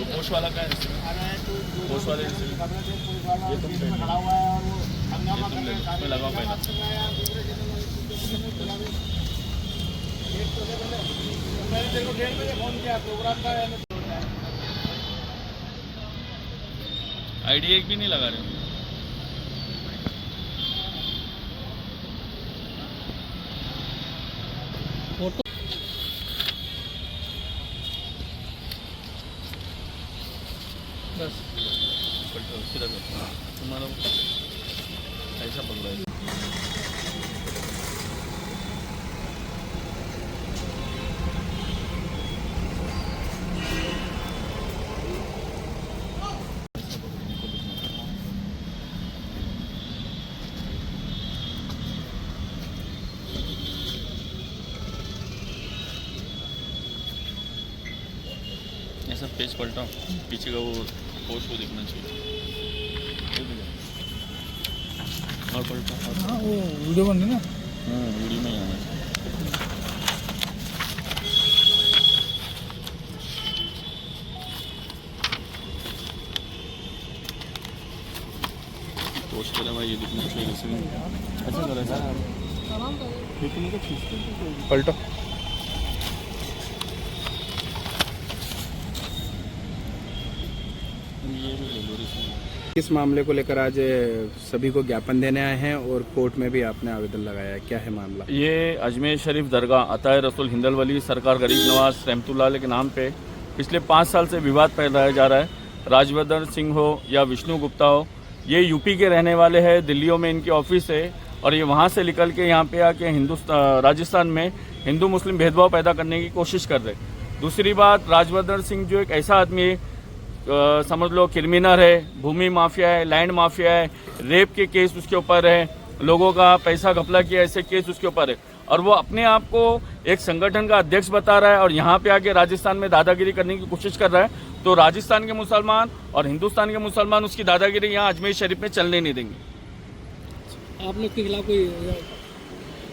Post वाला का है, पोस्ट वाले ये तुम ले लगाओ पहले। आईडी एक भी नहीं लगा रहे। बस सीधा तुम्हारा ऐसा पकड़ा है। ऐसा पेज पलटा पीछे का वो पोस्ट को देखना चाहिए और पलटा। हाँ वो वीडियो बन रही ना। वीडियो में ही आना चाहिए। पोस्ट करें मैं ये दिखना चाहिए। अच्छा करें सर पलटा। इस मामले को लेकर आज सभी को ज्ञापन देने आए हैं और कोर्ट में भी आपने आवेदन लगाया है, क्या है मामला? ये अजमेर शरीफ दरगाह अताए रसूल हिंदल वली सरकार गरीब नवाज रहमतुल्लाह के नाम पे पिछले 5 साल से विवाद फैलाया जा रहा है। राजवर्धन सिंह हो या विष्णु गुप्ता हो, ये यूपी के रहने वाले हैं। दिल्लियों में इनकी ऑफिस है और ये वहाँ से निकल के यहाँ पे आके राजस्थान में हिंदू मुस्लिम भेदभाव पैदा करने की कोशिश कर रहे। दूसरी बात, राजवर्धन सिंह जो एक ऐसा आदमी है, समझ लो क्रिमिनल है, भूमि माफिया है, लैंड माफिया है, रेप के केस उसके ऊपर है, लोगों का पैसा घपला किया ऐसे केस उसके ऊपर है और वो अपने आप को एक संगठन का अध्यक्ष बता रहा है और यहाँ पे आके राजस्थान में दादागिरी करने की कोशिश कर रहा है। तो राजस्थान के मुसलमान और हिंदुस्तान के मुसलमान उसकी दादागिरी यहाँ अजमेर शरीफ में चलने नहीं देंगे। आप लोग के खिलाफ कोई?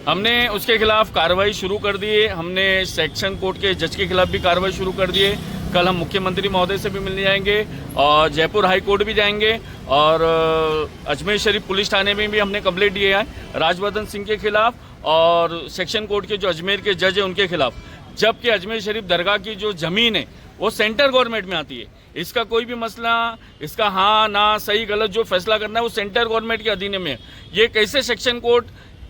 हमने उसके खिलाफ कार्रवाई शुरू कर दी है। हमने सेक्शन कोर्ट के जज के खिलाफ भी कार्रवाई शुरू कर दी है। कल हम मुख्यमंत्री महोदय से भी मिलने जाएंगे और जयपुर हाई कोर्ट भी जाएंगे और अजमेर शरीफ पुलिस थाने में भी हमने कंप्लेंट दिए है राजवर्धन सिंह के खिलाफ और सेक्शन कोर्ट के जो अजमेर के जज है उनके खिलाफ। जबकि अजमेर शरीफ दरगाह की जो ज़मीन है वो सेंटर गवर्नमेंट में आती है। इसका कोई भी मसला, इसका हाँ ना सही गलत जो फैसला करना है वो सेंटर गवर्नमेंट के अधीन में है। ये कैसे सेक्शन कोर्ट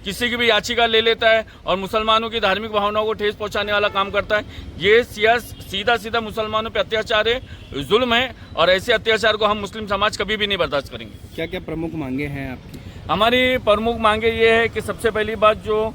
किसी की भी याचिका ले लेता है और मुसलमानों की धार्मिक भावनाओं को ठेस पहुंचाने वाला काम करता है। ये सीधा सीधा मुसलमानों पे अत्याचार है, जुल्म है और ऐसे अत्याचार को हम मुस्लिम समाज कभी भी नहीं बर्दाश्त करेंगे। क्या क्या प्रमुख मांगे हैं आपकी? हमारी प्रमुख मांगे ये है कि सबसे पहली बात, जो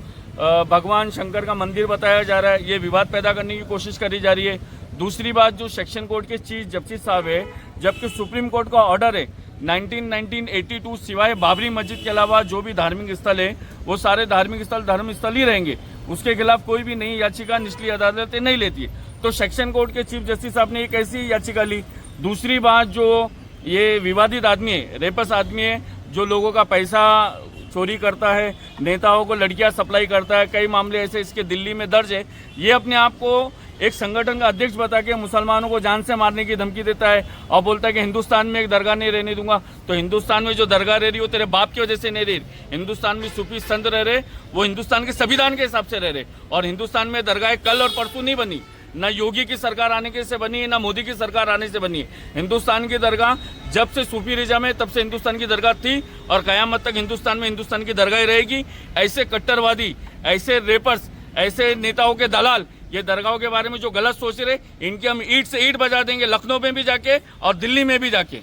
भगवान शंकर का मंदिर बताया जा रहा है ये विवाद पैदा करने की कोशिश करी जा रही है। दूसरी बात, जो सेक्शन कोर्ट के चीफ जस्टिस साहब है, जबकि सुप्रीम कोर्ट का ऑर्डर है 1982 सिवाय बाबरी मस्जिद के अलावा जो भी धार्मिक स्थल है वो सारे धार्मिक स्थल धर्म स्थल ही रहेंगे, उसके खिलाफ कोई भी नई याचिका निचली अदालतें नहीं लेती है। तो सेक्शन कोर्ट के चीफ जस्टिस साहब ने एक ऐसी याचिका ली। दूसरी बात, जो ये विवादित आदमी है, रेपस आदमी है, जो लोगों का पैसा चोरी करता है, नेताओं को लड़कियां सप्लाई करता है, कई मामले ऐसे इसके दिल्ली में दर्ज है। ये अपने आप को एक संगठन का अध्यक्ष बता के मुसलमानों को जान से मारने की धमकी देता है और बोलता है कि हिंदुस्तान में एक दरगाह नहीं रहने दूंगा। तो हिंदुस्तान में जो दरगाह रह रही वो तेरे बाप की वजह से नहीं रही। हिंदुस्तान में सूफी संत रह रहे, वो हिंदुस्तान के संविधान के हिसाब से रह रहे। और हिंदुस्तान में दरगाहें कल और परसों नहीं बनी, न योगी की सरकार आने के से बनी है, न मोदी की सरकार आने से बनी है। हिंदुस्तान की दरगाह जब से सूफी रिजा में तब से हिंदुस्तान की दरगाह थी और कयामत तक हिंदुस्तान में हिंदुस्तान की दरगाह रहेगी। ऐसे कट्टरवादी, ऐसे रेपर्स, ऐसे नेताओं के दलाल ये दरगाहों के बारे में जो गलत सोच रहे, इनकी हम ईंट से ईंट बजा देंगे, लखनऊ में भी जाके और दिल्ली में भी जाके।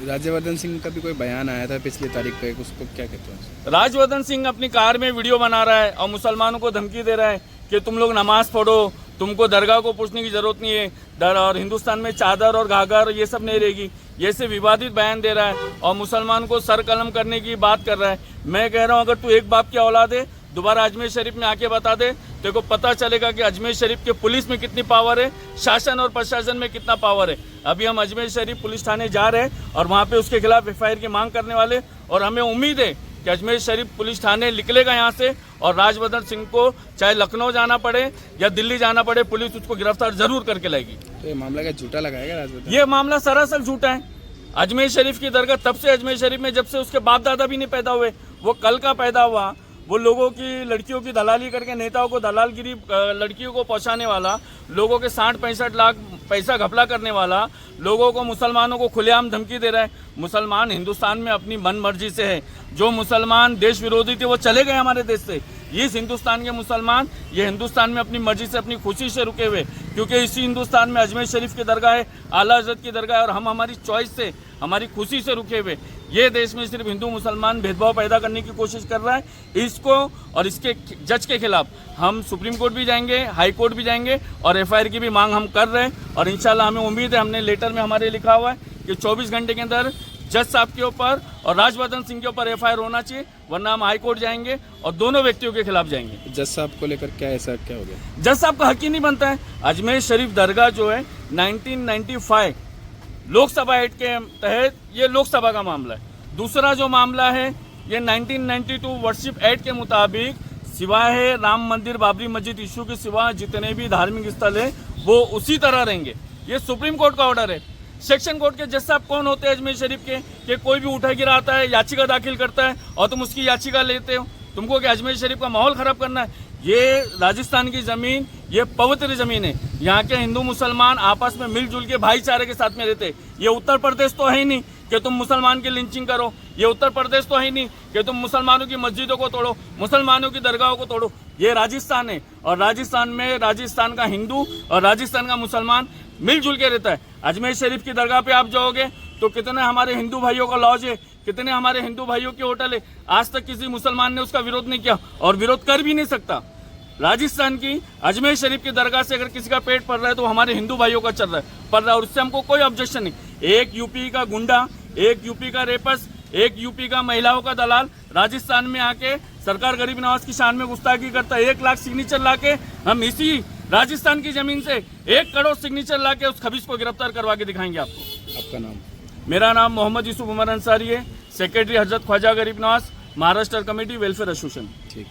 राजवर्धन सिंह का भी कोई बयान आया था पिछली तारीख पे, उसको क्या कहते हैं? राजवर्धन सिंह अपनी कार में वीडियो बना रहा है और मुसलमानों को धमकी दे रहा है कि तुम लोग नमाज पढ़ो, तुमको दरगाह को पूछने की जरूरत नहीं है, और हिंदुस्तान में चादर और घाघर ये सब नहीं रहेगी। ये से विवादित बयान दे रहा है और मुसलमान को सर कलम करने की बात कर रहा है। मैं कह रहा हूँ, अगर तू एक बाप की औलाद है, दोबारा अजमेर शरीफ में आके बता दे, तेरे को पता चलेगा कि अजमेर शरीफ के पुलिस में कितनी पावर है, शासन और प्रशासन में कितना पावर है। अभी हम अजमेर शरीफ पुलिस थाने जा रहे हैं और वहाँ पे उसके खिलाफ FIR की मांग करने वाले, और हमें उम्मीद है कि अजमेर शरीफ पुलिस थाने निकलेगा यहाँ से और राजवर्धन सिंह को चाहे लखनऊ जाना पड़े या दिल्ली जाना पड़े, पुलिस उसको गिरफ्तार जरूर करके लाएगी। तो ये मामला क्या झूठा लगाएगा राजवर्धन? ये मामला सरासर झूठा है। अजमेर शरीफ की दरगाह तब से अजमेर शरीफ में जब से उसके बाप दादा भी नहीं पैदा हुए, वो कल का पैदा हुआ। वो लोगों की लड़कियों की दलाली करके, नेताओं को दलालगिरी, लड़कियों को पहुंचाने वाला, लोगों के 60-65 लाख पैसा घपला करने वाला, लोगों को, मुसलमानों को खुलेआम धमकी दे रहा है। मुसलमान हिंदुस्तान में अपनी मन मर्जी से है। जो मुसलमान देश विरोधी थे वो चले गए हमारे देश से। इस हिंदुस्तान के मुसलमान ये हिंदुस्तान में अपनी मर्जी से, अपनी खुशी से रुके हुए, क्योंकि इसी हिंदुस्तान में अजमेर शरीफ की दरगाह है, आला हज़रत की दरगाह है, और हम हमारी चॉइस से, हमारी खुशी से रुके हुए। ये देश में सिर्फ हिंदू मुसलमान भेदभाव पैदा करने की कोशिश कर रहा है। इसको और इसके जज के खिलाफ हम सुप्रीम कोर्ट भी जाएंगे, हाई कोर्ट भी जाएंगे, और FIR की भी मांग हम कर रहे हैं। और इंशाल्लाह हमें उम्मीद है, हमने लेटर में हमारे लिखा हुआ है कि 24 घंटे के अंदर जज साहब के ऊपर और राजवर्धन सिंह के ऊपर FIR होना चाहिए, वरना हम हाई कोर्ट जाएंगे और दोनों व्यक्तियों के खिलाफ जाएंगे। जज साहब को लेकर क्या ऐसा क्या हो गया? जज साहब का हक ही नहीं बनता है। अजमेर शरीफ दरगाह जो है 1995 लोकसभा एक्ट के तहत, ये लोकसभा का मामला है। दूसरा जो मामला है ये 1992 वर्शिप एक्ट के मुताबिक, सिवाय राम मंदिर, बाबरी मस्जिद इशू के सिवा जितने भी धार्मिक स्थल है वो उसी तरह रहेंगे। ये सुप्रीम कोर्ट का ऑर्डर है। सेक्शन कोर्ट के जज साहब कौन होते हैं अजमेर शरीफ के? कि कोई भी उठा गिराता है, याचिका दाखिल करता है और तुम उसकी याचिका लेते हो। तुमको क्या अजमेर शरीफ का माहौल खराब करना है? ये राजस्थान की जमीन, ये पवित्र जमीन है। यहाँ के हिंदू मुसलमान आपस में मिलजुल के भाईचारे के साथ में रहते। ये उत्तर प्रदेश तो है ही नहीं कि तुम मुसलमान की लिंचिंग करो। ये उत्तर प्रदेश तो है ही नहीं कि तुम मुसलमानों की मस्जिदों को तोड़ो, मुसलमानों की दरगाहों को तोड़ो। ये राजस्थान है, और राजस्थान में राजस्थान का हिंदू और राजस्थान का मुसलमान मिलजुल के रहता है। अजमेर शरीफ की दरगाह पे आप जाओगे तो कितने हमारे हिंदू भाइयों का लॉज है, कितने हमारे हिंदू भाइयों के होटल है। आज तक किसी मुसलमान ने उसका विरोध नहीं किया और विरोध कर भी नहीं सकता। राजस्थान की अजमेर शरीफ की दरगाह से अगर किसी का पेट पड़ रहा है तो हमारे हिंदू भाइयों का चल रहा है, पड़ रहा है, और उससे हमको कोई ऑब्जेक्शन नहीं। एक यूपी का गुंडा, एक यूपी का रेपस, एक यूपी का महिलाओं का दलाल राजस्थान में आके सरकार गरीब नवाज की शान में गुस्ताखी करता है। 1 लाख सिग्नेचर लाके हम इसी राजस्थान की जमीन से 1 करोड़ सिग्नेचर लाके उस खबीस को गिरफ्तार करवा के दिखाएंगे आपको। आपका नाम? मेरा नाम मोहम्मद यूसुफ उमर अंसारी है, सेक्रेटरी हजरत ख्वाजा गरीब Nawaz, Maharashtra committee welfare association. ठीक।